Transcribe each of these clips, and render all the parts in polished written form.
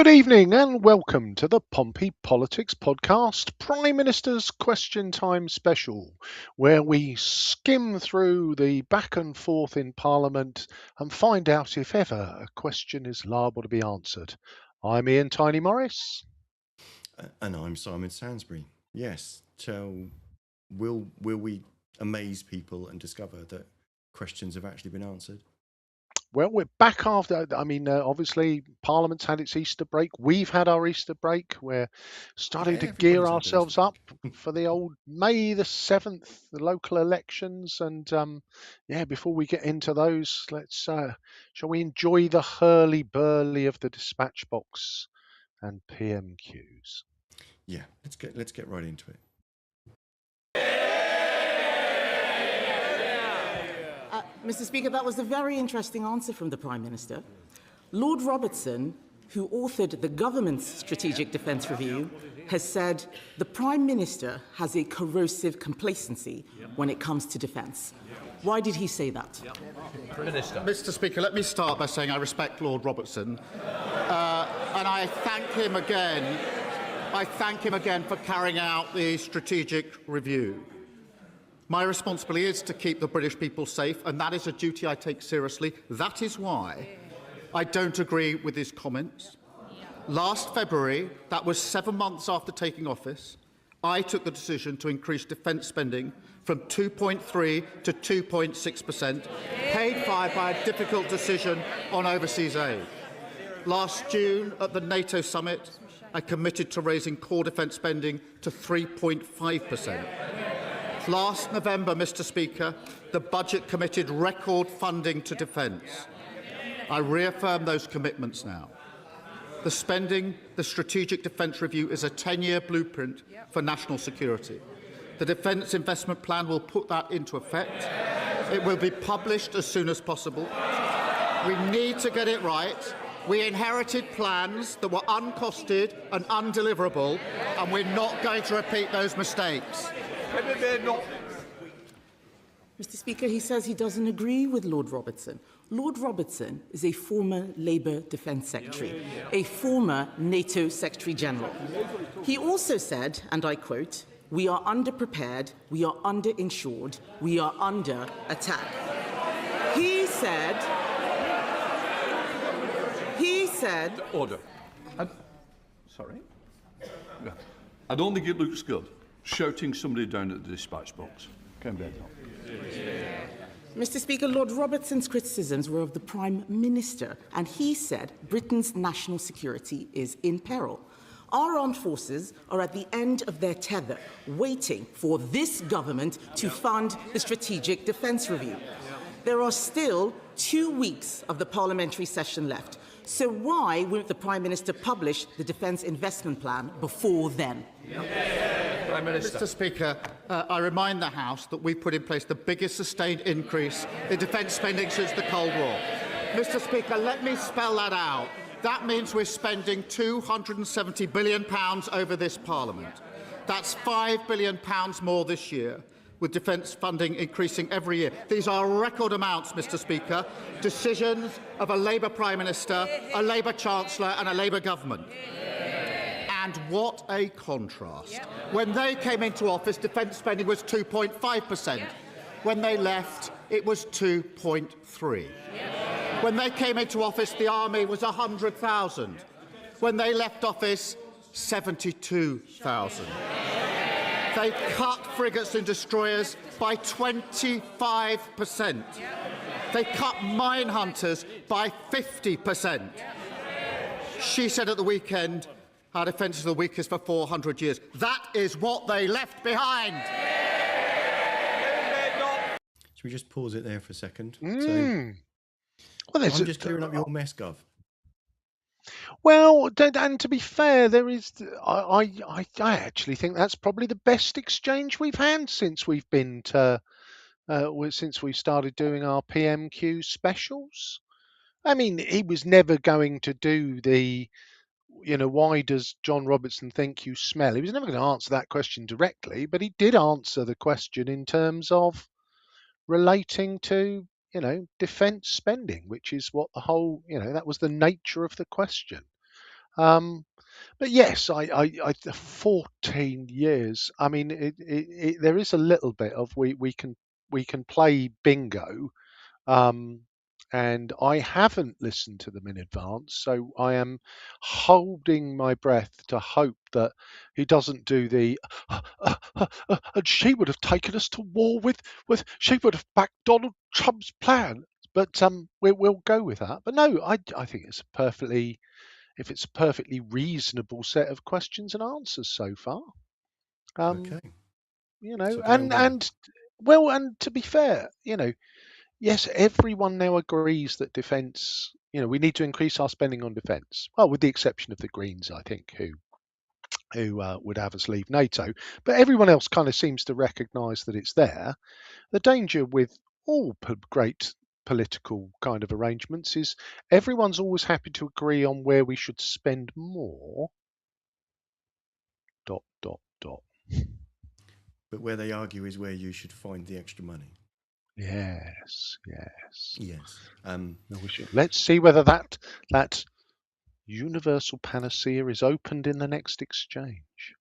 Good evening and welcome to the Pompey Politics Podcast, Prime Minister's Question Time Special, where we skim through the back and forth in Parliament and find out if ever a question is liable to be answered. I'm Ian Tiny Morris. And I'm Simon Sansbury. Yes, so will we amaze people and discover that questions have actually been answered? Well, we're back after, obviously, Parliament's had its Easter break. We've had our Easter break. We're starting to gear Everybody's had their ourselves Easter up break. for the old May the 7th, the local elections. And before we get into those, shall we enjoy the hurly-burly of the dispatch box and PMQs? Yeah, let's get right into it. Mr. Speaker, that was a very interesting answer from the Prime Minister. Lord Robertson, who authored the government's Strategic Defence Review, has said the Prime Minister has a corrosive complacency when it comes to defence. Why did he say that? Minister. Mr. Speaker, let me start by saying I respect Lord Robertson, and I thank him again. I thank him again for carrying out the strategic review. My responsibility is to keep the British people safe, and that is a duty I take seriously. That is why I don't agree with his comments. Last February, that was 7 months after taking office, I took the decision to increase defence spending from 2.3 to 2.6%, paid for by a difficult decision on overseas aid. Last June, at the NATO summit, I committed to raising core defence spending to 3.5%. Last November, Mr. Speaker, the budget committed record funding to defence. I reaffirm those commitments now. The Strategic Defence Review is a 10-year blueprint for national security. The Defence Investment Plan will put that into effect. It will be published as soon as possible. We need to get it right. We inherited plans that were uncosted and undeliverable, and we're not going to repeat those mistakes. Mr. Speaker, he says he doesn't agree with Lord Robertson. Lord Robertson is a former Labour Defence Secretary, a former NATO Secretary General. He also said, and I quote, "We are underprepared, we are underinsured, we are under attack." He said... Order. Sorry? Yeah. I don't think it looks good, shouting somebody down at the dispatch box. Come down. Mr. Speaker, Lord Robertson's criticisms were of the Prime Minister, and he said Britain's national security is in peril. Our armed forces are at the end of their tether, waiting for this government to fund the Strategic Defence Review. There are still 2 weeks of the parliamentary session left. So why wouldn't the Prime Minister publish the Defence Investment Plan before then? Prime Minister. Mr. Speaker, I remind the House that we've put in place the biggest sustained increase in defence spending since the Cold War. Mr. Speaker, let me spell that out. That means we're spending £270 billion over this Parliament. That's £5 billion more this year, with defence funding increasing every year. These are record amounts, Mr. Speaker, decisions of a Labour Prime Minister, a Labour Chancellor and a Labour government. And what a contrast. When they came into office, defence spending was 2.5%. When they left, it was 2.3%. When they came into office, the army was 100,000. When they left office, 72,000. They cut frigates and destroyers by 25%. They cut mine hunters by 50%. She said at the weekend, our defence is the weakest for 400 years. That is what they left behind. Should we just pause it there for a second? Well, I'm just clearing up your mess, Gov. Well, and to be fair, there is. I actually think that's probably the best exchange we've had since we've been since we started doing our PMQ specials. I mean, he was never going to do the, why does John Robertson think you smell? He was never going to answer that question directly, but he did answer the question in terms of relating to, defence spending, which is what the whole, that was the nature of the question. But yes, 14 years. I mean, there is a little bit of we can play bingo, um, and I haven't listened to them in advance, so I am holding my breath to hope that he doesn't do the. And she would have taken us to war with. She would have backed Donald Trump's plan. But we'll go with that. But no, I think it's a perfectly if it's a perfectly reasonable set of questions and answers so far. Okay. So do I win? And well, and to be fair, yes, everyone now agrees that defence, we need to increase our spending on defence. Well, with the exception of the Greens, I think, who would have us leave NATO. But everyone else kind of seems to recognise that it's there. The danger with all great political kind of arrangements is everyone's always happy to agree on where we should spend more. ... But where they argue is where you should find the extra money. Yes. No, Let's see whether that universal panacea is opened in the next exchange.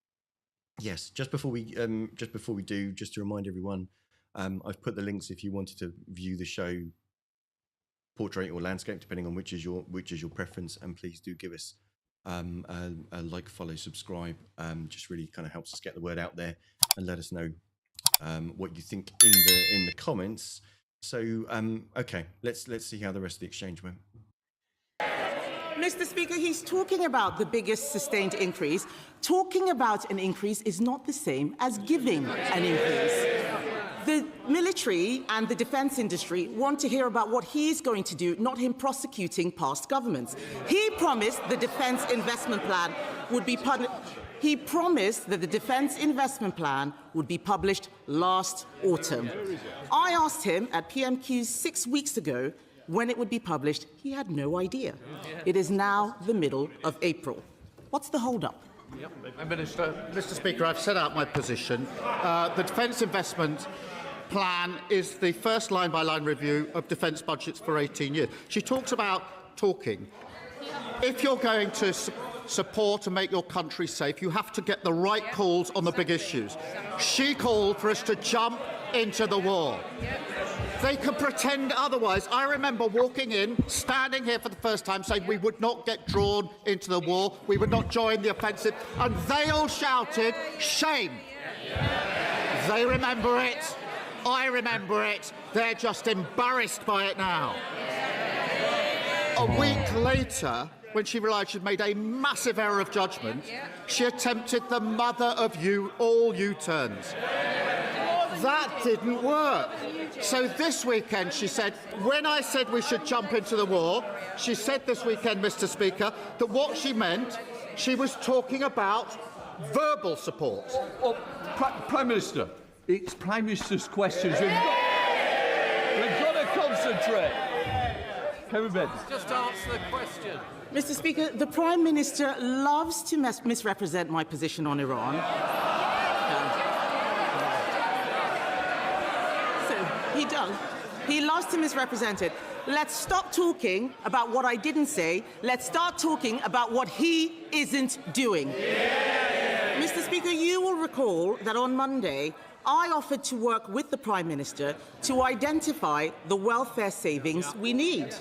Yes. Just before we do, just to remind everyone, I've put the links if you wanted to view the show, portrait or landscape, depending on which is your preference. And please do give us a like, follow, subscribe. Just really kind of helps us get the word out there, and let us know what you think in the comments. So okay, let's see how the rest of the exchange went. Mr. Speaker, he's talking about the biggest sustained increase. Talking about an increase is not the same as giving an increase. The military and the defence industry want to hear about what he's going to do, not him prosecuting past governments. He promised the Defence Investment Plan would be He promised that the Defence Investment Plan would be published last autumn. I asked him at PMQs 6 weeks ago when it would be published. He had no idea. It is now the middle of April. What's the hold-up? Mr. Speaker, I've set out my position. The Defence Investment Plan is the first line-by-line review of defence budgets for 18 years. She talks about talking. If you're going to support and make your country safe, you have to get the right calls on the big issues. She called for us to jump into the war. They can pretend otherwise. I remember walking in, standing here for the first time, saying we would not get drawn into the war, we would not join the offensive, and they all shouted, shame. They remember it. I remember it. They're just embarrassed by it now. A week later, when she realised she'd made a massive error of judgment, she attempted the mother of all U-turns. That didn't work. So this weekend she said, when I said we should jump into the war, she said this weekend, Mr. Speaker, that what she meant, she was talking about verbal support. Prime Minister, it's Prime Minister's questions. We've got to concentrate. Kevin Benn. Just answer the question. Mr. Speaker, the Prime Minister loves to misrepresent my position on Iran. He does. He loves to misrepresent it. Let's stop talking about what I didn't say. Let's start talking about what he isn't doing. Mr. Speaker, you will recall that on Monday, I offered to work with the Prime Minister to identify the welfare savings we need.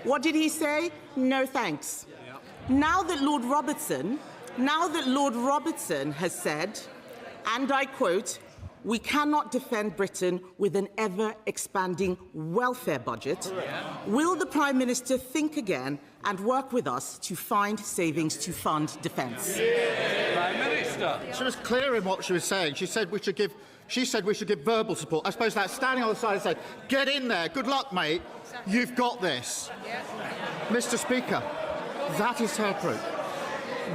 What did he say? No thanks. Now that Lord Robertson has said, and I quote, we cannot defend Britain with an ever-expanding welfare budget. Will the Prime Minister think again and work with us to find savings to fund defence? Prime Minister. She was clear in what she was saying. She said we should give verbal support. I suppose that's standing on the side and saying, get in there, good luck, mate, you've got this. Mr. Speaker, that is her approach.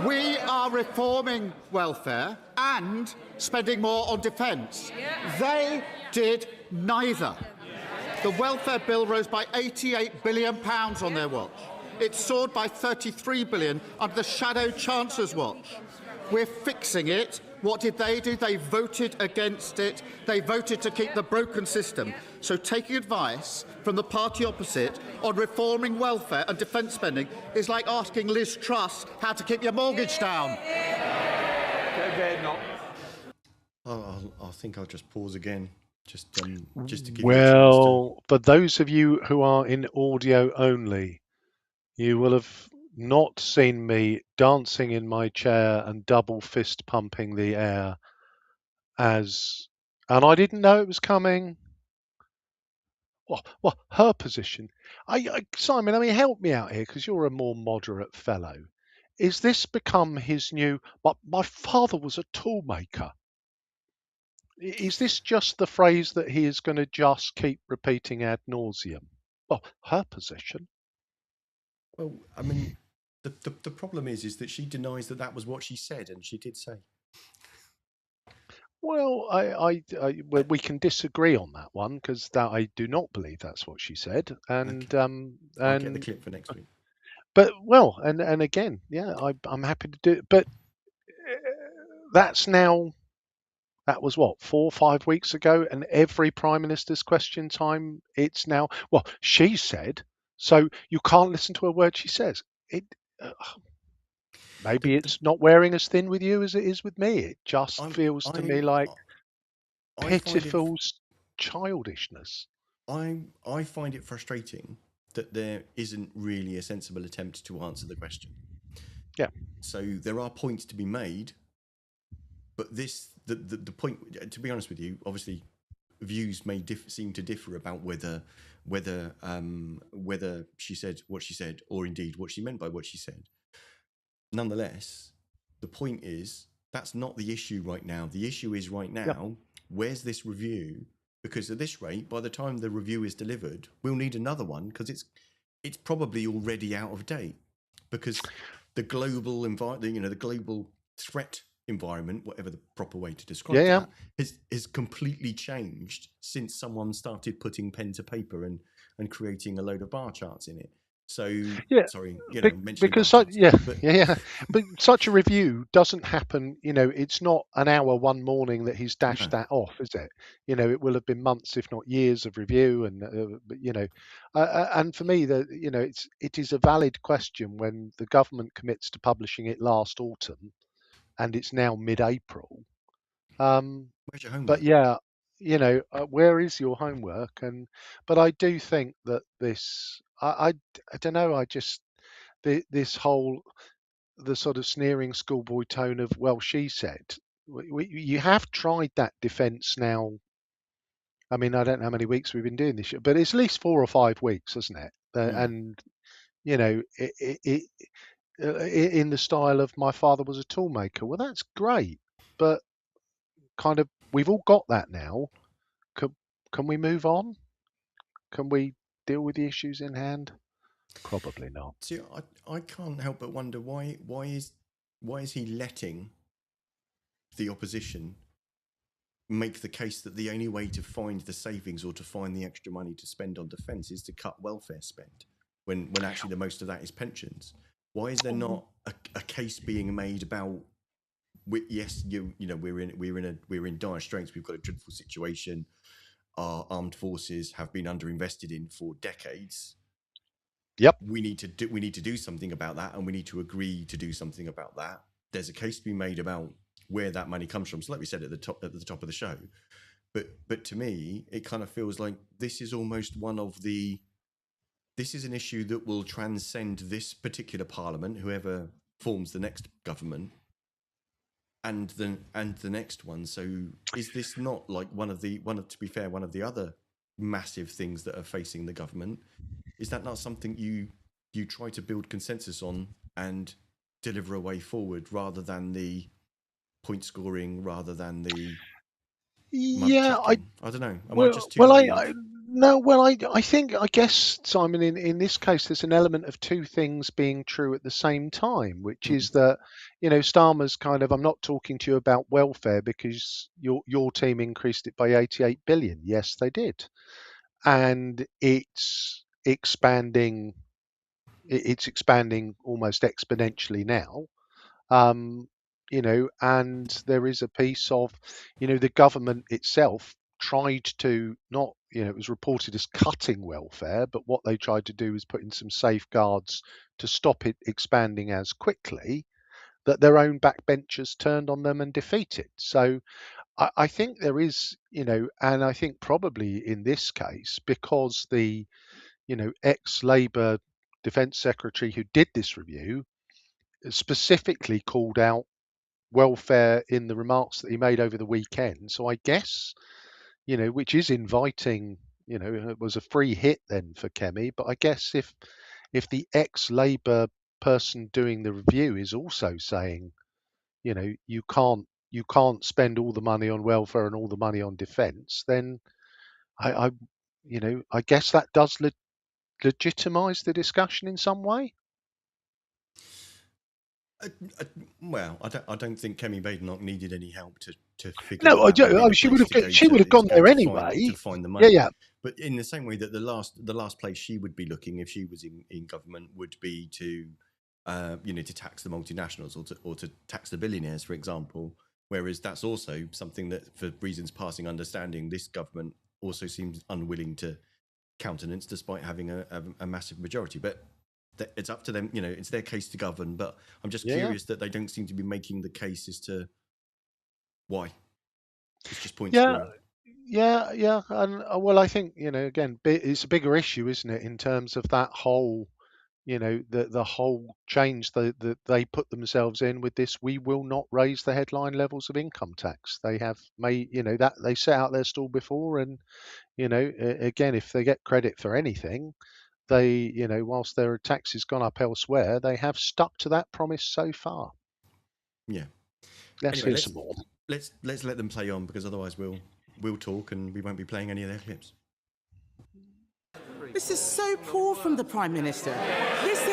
We are reforming welfare and spending more on defence. They did neither. The welfare bill rose by £88 billion on their watch. It soared by £33 billion under the Shadow Chancellor's watch. We're fixing it What did they do? They voted against it. They voted to keep the broken system. So taking advice from the party opposite on reforming welfare and defence spending is like asking Liz Truss how to keep your mortgage down. I think I'll just pause again, just to give you a chance to. Well, for those of you who are in audio only, you will have not seen me dancing in my chair and double fist pumping the air and I didn't know it was coming. Well, her position. Simon, I mean, help me out here because you're a more moderate fellow. Is this become his new? But my father was a toolmaker. Is this just the phrase that he is going to just keep repeating ad nauseum? Well, her position. Well, I mean, the problem is that she denies that was what she said, and she did say. Well, well, we can disagree on that one because I do not believe that's what she said, and Okay. I'll get the clip for next week. But well, and again, yeah, I'm happy to do it. But that's now that was what 4 or 5 weeks ago, and every prime minister's question time, it's now. Well, she said, so you can't listen to a word she says. It. Maybe it's not wearing as thin with you as it is with me. It just feels to me like pitiful childishness. I find it frustrating that there isn't really a sensible attempt to answer the question. Yeah. So there are points to be made, but the point. To be honest with you, obviously, views may seem to differ about whether she said what she said, or indeed what she meant by what she said. Nonetheless, the point is that's not the issue right now. The issue is right now, where's this review? Because at this rate, by the time the review is delivered, we'll need another one because it's probably already out of date. Because the global the global threat environment, whatever the proper way to describe that, has completely changed since someone started putting pen to paper and creating a load of bar charts in it. So sorry, because but such a review doesn't happen. It's not an hour one morning that he's dashed that off, is it? It will have been months, if not years, of review, and and for me, it is a valid question when the government commits to publishing it last autumn, and it's now mid-April. Where's your homework? But where is your homework? But I do think that this, I don't know. This whole the sort of sneering schoolboy tone of well, she said. You have tried that defence now. I mean, I don't know how many weeks we've been doing this, but it's at least 4 or 5 weeks, isn't it? And in the style of my father was a toolmaker. Well, that's great, but kind of we've all got that now. Can we move on? Can we deal with the issues in hand? Probably not. See, I can't help but wonder why is he letting the opposition make the case that the only way to find the savings or to find the extra money to spend on defence is to cut welfare spend when actually the most of that is pensions. Why is there not a case being made about yes, we're in dire straits. We've got a dreadful situation. Our armed forces have been underinvested in for decades. Yep. We need to do something about that, and we need to agree to do something about that. There's a case to be made about where that money comes from. So, like we said at the top of the show, but to me, it kind of feels like this is almost this is an issue that will transcend this particular parliament, whoever forms the next government, and the next one. So, is this not like one of the other massive things that are facing the government? Is that not something you try to build consensus on and deliver a way forward rather than the point scoring, rather than the I don't know. Am I just too naive? I guess, Simon, in this case, there's an element of two things being true at the same time, which is that, Starmer's kind of, I'm not talking to you about welfare because your team increased it by 88 billion. Yes, they did. And it's expanding almost exponentially now. and there is a piece of, the government itself tried to not, it was reported as cutting welfare, but what they tried to do is put in some safeguards to stop it expanding as quickly, that their own backbenchers turned on them and defeated. So I think there is, and I think probably in this case, because the, ex-Labour Defence Secretary who did this review specifically called out welfare in the remarks that he made over the weekend. So I guess, which is inviting, it was a free hit then for Kemi. But I guess if the ex-Labour person doing the review is also saying, you can't spend all the money on welfare and all the money on defence, then I I guess that does legitimise the discussion in some way. Well, I don't think Kemi Badenoch needed any help to figure No, that that would be the she place to go she would have to gone go there to anyway. to find the money. Yeah. But in the same way that the last place she would be looking if she was in government would be to to tax the multinationals or to tax the billionaires, for example. Whereas that's also something that, for reasons passing understanding, this government also seems unwilling to countenance, despite having a massive majority. But it's up to them, it's their case to govern. But I'm just curious that they don't seem to be making the case as to why. It's just point scoring. Yeah, and well, I think again, it's a bigger issue, isn't it, in terms of that whole, the whole change that they put themselves in with this. We will not raise the headline levels of income tax. They have made, that they set out their stall before, and again, if they get credit for anything, they, whilst their taxes gone up elsewhere, they have stuck to that promise so far. Yeah. Let's hear some more. Let's let them play on, because otherwise we'll talk and we won't be playing any of their clips. This is so poor from the Prime Minister. This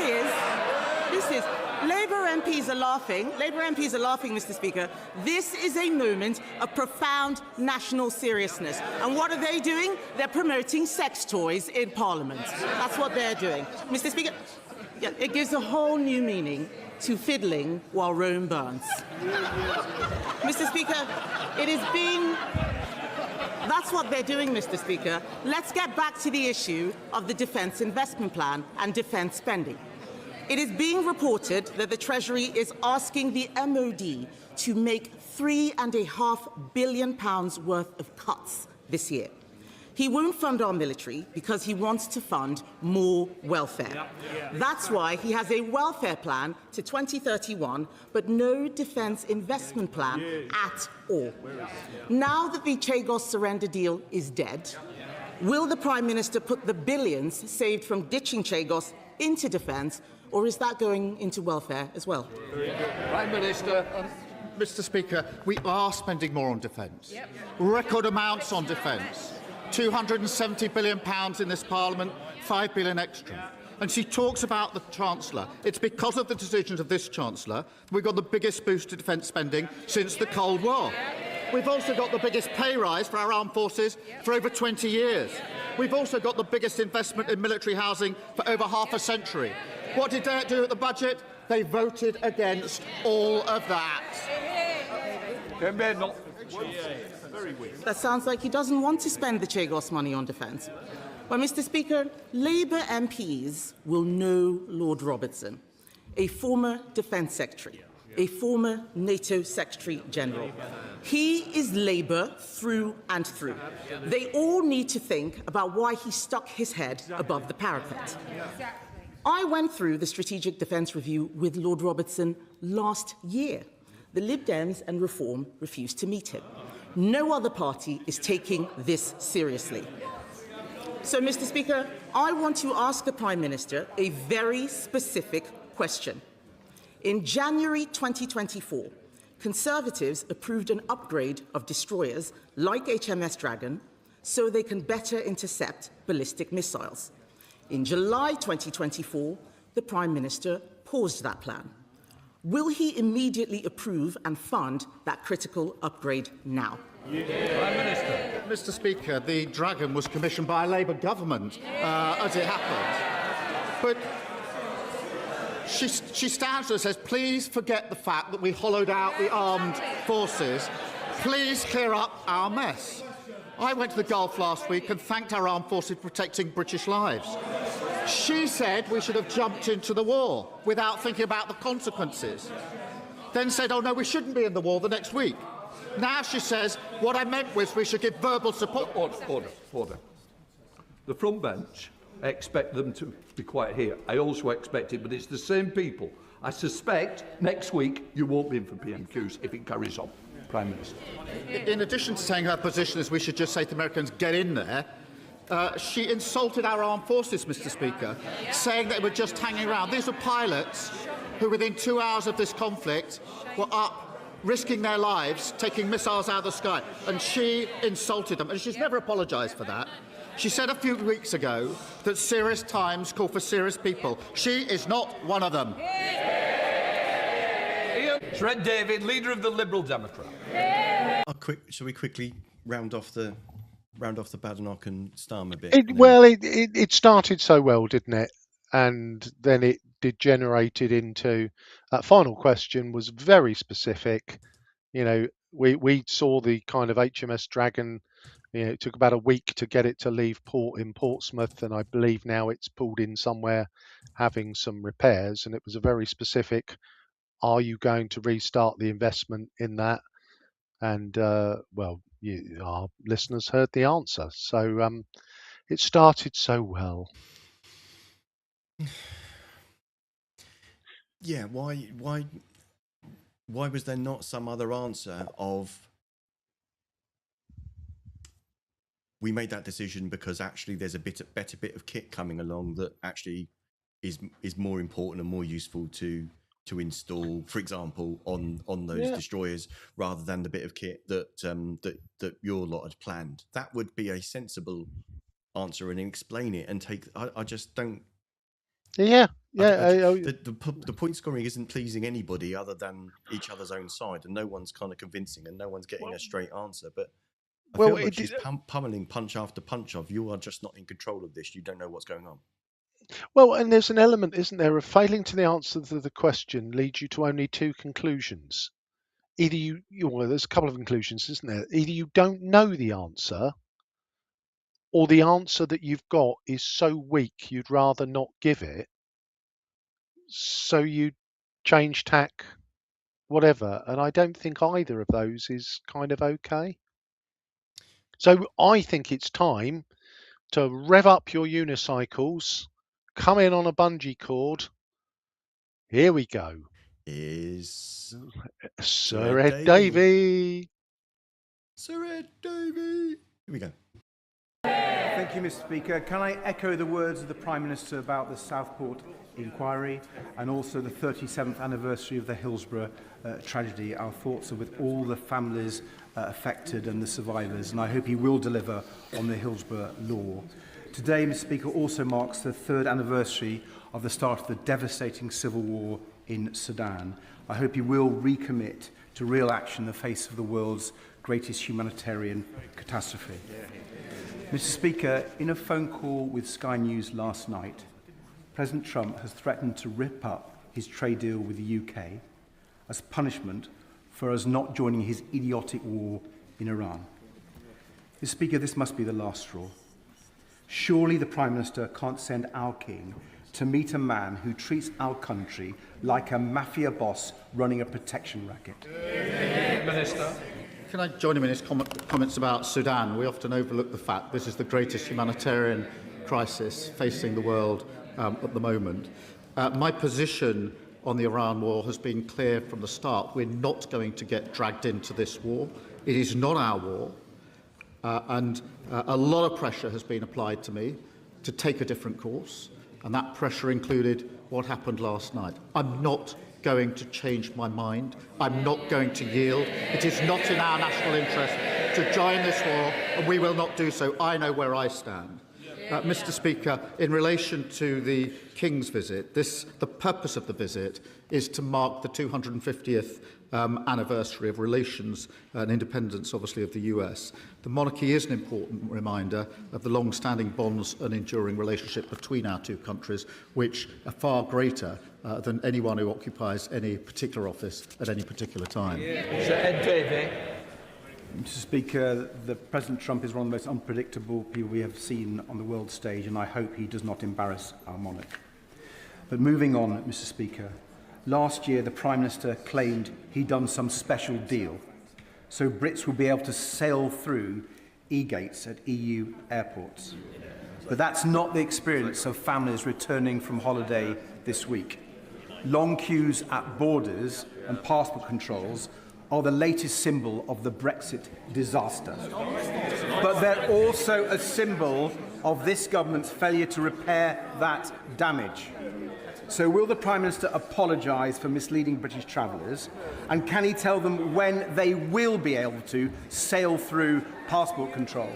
is Labour MPs are laughing. Labour MPs are laughing, Mr. Speaker. This is a moment of profound national seriousness. And what are they doing? They're promoting sex toys in Parliament. That's what they're doing. Mr. Speaker, it gives a whole new meaning to fiddling while Rome burns. Mr. Speaker, it is being... That's what they're doing, Mr. Speaker. Let's get back to the issue of the Defence Investment Plan and defence spending. It is being reported that the Treasury is asking the MOD to make £3.5 billion worth of cuts this year. He won't fund our military because he wants to fund more welfare. That's why he has a welfare plan to 2031, but no defence investment plan at all. Now that the Chagos surrender deal is dead, will the Prime Minister put the billions saved from ditching Chagos into defence, or is that going into welfare as well? Prime Minister. Mr. Speaker, we are spending more on defence. Record amounts on defence. £270 billion in this Parliament, £5 billion extra. And she talks about the Chancellor. It's because of the decisions of this Chancellor we've got the biggest boost to defence spending since the Cold War. We've also got the biggest pay rise for our armed forces for over 20 years. We've also got the biggest investment in military housing for over half a century. What did they do at the budget? They voted against all of that. That sounds like he doesn't want to spend the Chagos money on defence. Well, Mr. Speaker, Labour MPs will know Lord Robertson, a former Defence Secretary, a former NATO Secretary General. He is Labour through and through. They all need to think about why he stuck his head above the parapet. I went through the Strategic Defence Review with Lord Robertson last year. The Lib Dems and Reform refused to meet him. No other party is taking this seriously. So, Mr. Speaker, I want to ask the Prime Minister a very specific question. In January 2024, Conservatives approved an upgrade of destroyers like HMS Dragon so they can better intercept ballistic missiles. In July 2024, the Prime Minister paused that plan. Will he immediately approve and fund that critical upgrade now? Prime Minister. Mr. Speaker, the Dragon was commissioned by a Labour government, as it happened. But she stands and says, please forget the fact that we hollowed out the armed forces. Please clear up our mess. I went to the Gulf last week and thanked our armed forces for protecting British lives. She said we should have jumped into the war without thinking about the consequences. Then said, oh no, we shouldn't be in the war the next week. Now she says, what I meant was we should give verbal support. Order. The front bench, I expect them to be quiet here. I also expect it, but it's the same people. I suspect next week you won't be in for PMQs if it carries on. Prime Minister. In addition to saying her position is we should just say to Americans, get in there, she insulted our armed forces, Mr. Speaker, saying that we're just hanging around. These were pilots who, within 2 hours of this conflict, were up, risking their lives, taking missiles out of the sky, and she insulted them. And she's never apologised for that. She said a few weeks ago that serious times call for serious people. She is not one of them. Shred David, leader of the Liberal Democrat. Shall we quickly round off the Badenoch and Starmer bit? It started so well, didn't it? And then it degenerated into that final question was very specific. You know, we saw the kind of HMS Dragon. You know, it took about a week to get it to leave port in Portsmouth, and I believe now it's pulled in somewhere having some repairs. And it was a very specific, are you going to restart the investment in that? And our listeners heard the answer. So it started so well. Yeah, why was there not some other answer of we made that decision because actually there's a better bit of kit coming along that actually is more important and more useful to install, for example, on those destroyers, rather than the bit of kit that your lot had planned. That would be a sensible answer, and explain it and take. I just don't. The point scoring isn't pleasing anybody other than each other's own side, and no one's kind of convincing, and no one's getting a straight answer. But I feel like she's pummeling punch after punch of, you are just not in control of this. You don't know what's going on. Well, and there's an element, isn't there, of failing to the answer to the question leads you to only two conclusions. Either there's a couple of conclusions, isn't there? Either you don't know the answer, or the answer that you've got is so weak you'd rather not give it. So you change tack, whatever. And I don't think either of those is kind of okay. So I think it's time to rev up your unicycles, come in on a bungee cord. Here we go. Is Sir Ed Davey. Sir Ed Davey. Here we go. Thank you, Mr. Speaker. Can I echo the words of the Prime Minister about the Southport inquiry and also the 37th anniversary of the Hillsborough tragedy? Our thoughts are with all the families affected and the survivors, and I hope he will deliver on the Hillsborough law. Today, Mr. Speaker, also marks the 3rd anniversary of the start of the devastating civil war in Sudan. I hope he will recommit to real action in the face of the world's greatest humanitarian catastrophe. Mr. Speaker, in a phone call with Sky News last night, President Trump has threatened to rip up his trade deal with the UK as punishment for us not joining his idiotic war in Iran. Mr. Speaker, this must be the last straw. Surely the Prime Minister can't send our King to meet a man who treats our country like a mafia boss running a protection racket. Minister. Can I join him in his comments about Sudan? We often overlook the fact this is the greatest humanitarian crisis facing the world at the moment. My position on the Iran war has been clear from the start. We're not going to get dragged into this war. It is not our war. And a lot of pressure has been applied to me to take a different course. And that pressure included what happened last night. I'm not going to change my mind. I'm not going to yield. It is not in our national interest to join this war, and we will not do so. I know where I stand. Mr. Speaker, in relation to the King's visit, the purpose of the visit is to mark the 250th anniversary of relations and independence, obviously, of the US. The monarchy is an important reminder of the long-standing bonds and enduring relationship between our two countries, which are far greater than anyone who occupies any particular office at any particular time. Sir Ed Davey. Mr. Speaker, President Trump is one of the most unpredictable people we have seen on the world stage, and I hope he does not embarrass our monarch. But moving on, Mr. Speaker, last year the Prime Minister claimed he'd done some special deal, so Brits will be able to sail through e-gates at EU airports. But that's not the experience of families returning from holiday this week. Long queues at borders and passport controls are the latest symbol of the Brexit disaster. But they're also a symbol of this government's failure to repair that damage. So will the Prime Minister apologise for misleading British travellers? And can he tell them when they will be able to sail through passport control?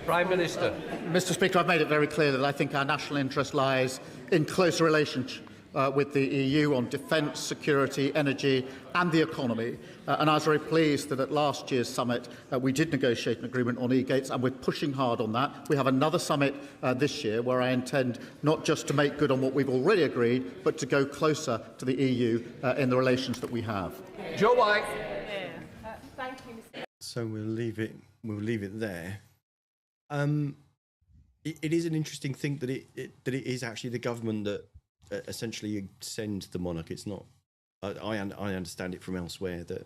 Prime Minister. Mr. Speaker, I've made it very clear that I think our national interest lies in closer relationship with the EU on defence, security, energy and the economy. And I was very pleased that at last year's summit we did negotiate an agreement on e-gates, and we're pushing hard on that. We have another summit this year where I intend not just to make good on what we've already agreed, but to go closer to the EU in the relations that we have. Joe White. Thank you, Mr. So we'll leave it there. It is an interesting thing that it is actually the government that essentially sends the monarch. It's not. I understand it from elsewhere that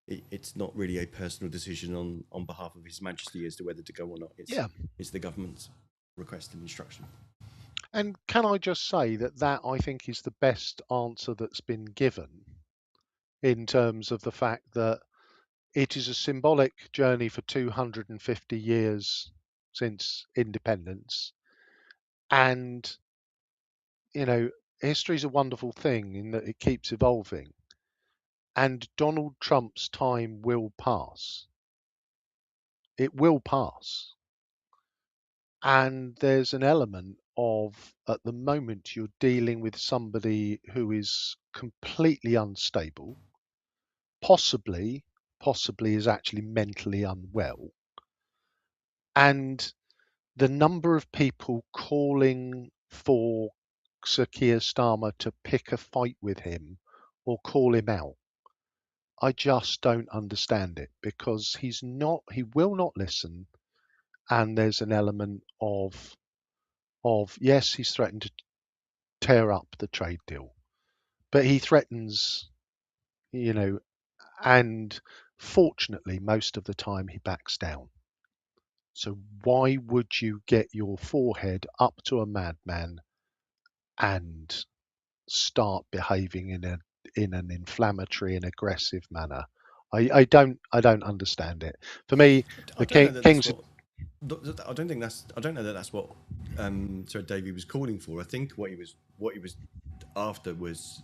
it's not really a personal decision on behalf of His Majesty as to whether to go or not. It's the government's request and instruction. And can I just say that I think is the best answer that's been given, in terms of the fact that it is a symbolic journey for 250 years since independence. And, history's a wonderful thing in that it keeps evolving. And Donald Trump's time will pass. It will pass. And there's an element of, at the moment, you're dealing with somebody who is completely unstable, possibly is actually mentally unwell. And the number of people calling for Sir Keir Starmer to pick a fight with him or call him out, I just don't understand it, because he will not listen. And there's an element of yes, he's threatened to tear up the trade deal, but he threatens, and fortunately most of the time he backs down. So why would you get your forehead up to a madman and start behaving in an inflammatory and aggressive manner? I don't understand it. For me, the Kings. I don't know that that's what Sir Davey was calling for. I think what he was after was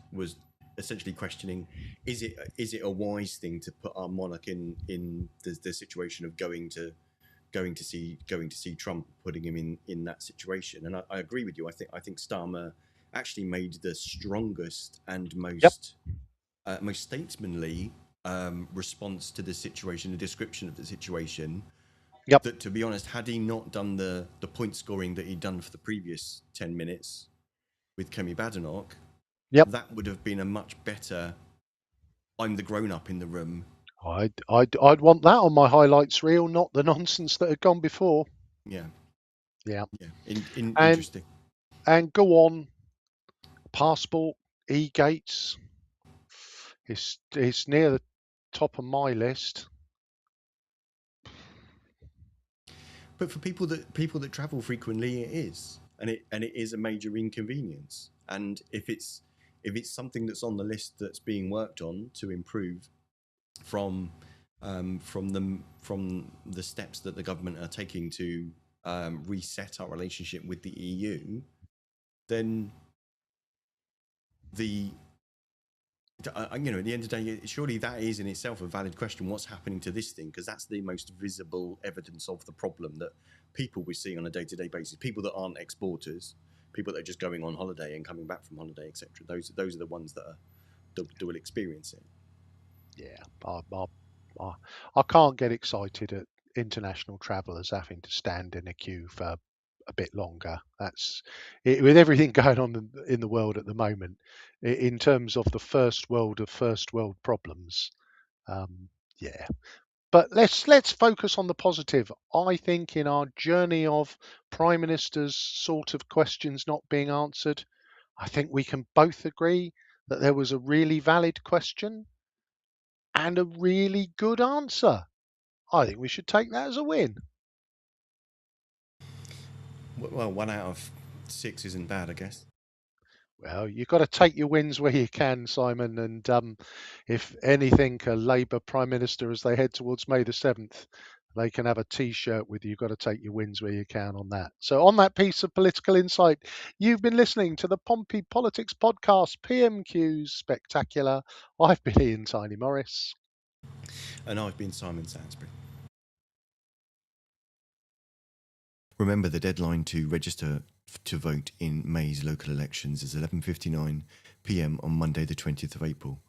essentially questioning: is it a wise thing to put our monarch in the situation of going to see Trump, putting him in that situation? And I agree with you. I think Starmer actually made the strongest and most statesmanly response to the situation, the description of the situation. That, to be honest, had he not done the point scoring that he'd done for the previous 10 minutes with Kemi Badenoch, that would have been a much better I'm the grown-up in the room. I'd want that on my highlights reel, not the nonsense that had gone before. Yeah. Interesting. And go on, passport, e-gates. It's near the top of my list. But for people that travel frequently, it is, and it is a major inconvenience. And if it's something that's on the list that's being worked on to improve from the steps that the government are taking to reset our relationship with the EU, then the You know, at the end of the day, surely that is in itself a valid question. What's happening to this thing? Because that's the most visible evidence of the problem that people we see on a day-to-day basis. People that aren't exporters, people that are just going on holiday and coming back from holiday, etc. Those are the ones that will experience it. Yeah, I can't get excited at international travellers having to stand in a queue for a bit longer. That's it, with everything going on in the world at the moment, in terms of the first world of first world problems. Yeah, but let's focus on the positive. I think in our journey of prime ministers' sort of questions not being answered, I think we can both agree that there was a really valid question and a really good answer. I think we should take that as a win. Well, 1 out of 6 isn't bad, I guess. Well, you've got to take your wins where you can, Simon. And if anything, a Labour Prime Minister, as they head towards May the 7th, they can have a T-shirt with you've got to take your wins where you can on that. So on that piece of political insight, you've been listening to the Pompey Politics Podcast, PMQs Spectacular. I've been Ian Tiny Morris. And I've been Simon Sansbury. Remember, the deadline to register to vote in May's local elections is 11:59 p.m. on Monday the 20th of April.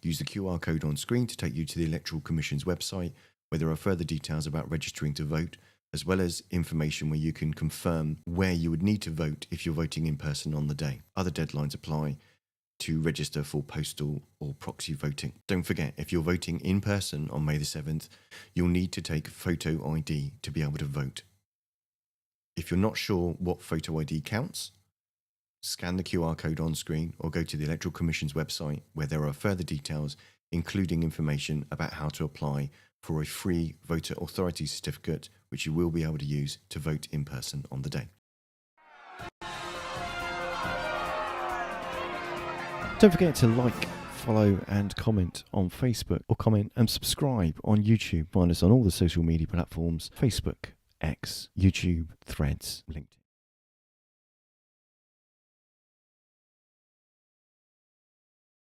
Use the QR code on screen to take you to the Electoral Commission's website, where there are further details about registering to vote, as well as information where you can confirm where you would need to vote if you're voting in person on the day. Other deadlines apply to register for postal or proxy voting. Don't forget, if you're voting in person on May the 7th, you'll need to take photo ID to be able to vote. If you're not sure what photo ID counts, scan the QR code on screen or go to the Electoral Commission's website, where there are further details, including information about how to apply for a free voter authority certificate, which you will be able to use to vote in person on the day. Don't forget to like, follow and comment on Facebook, or comment and subscribe on YouTube. Find us on all the social media platforms: Facebook, X, YouTube, Threads, LinkedIn.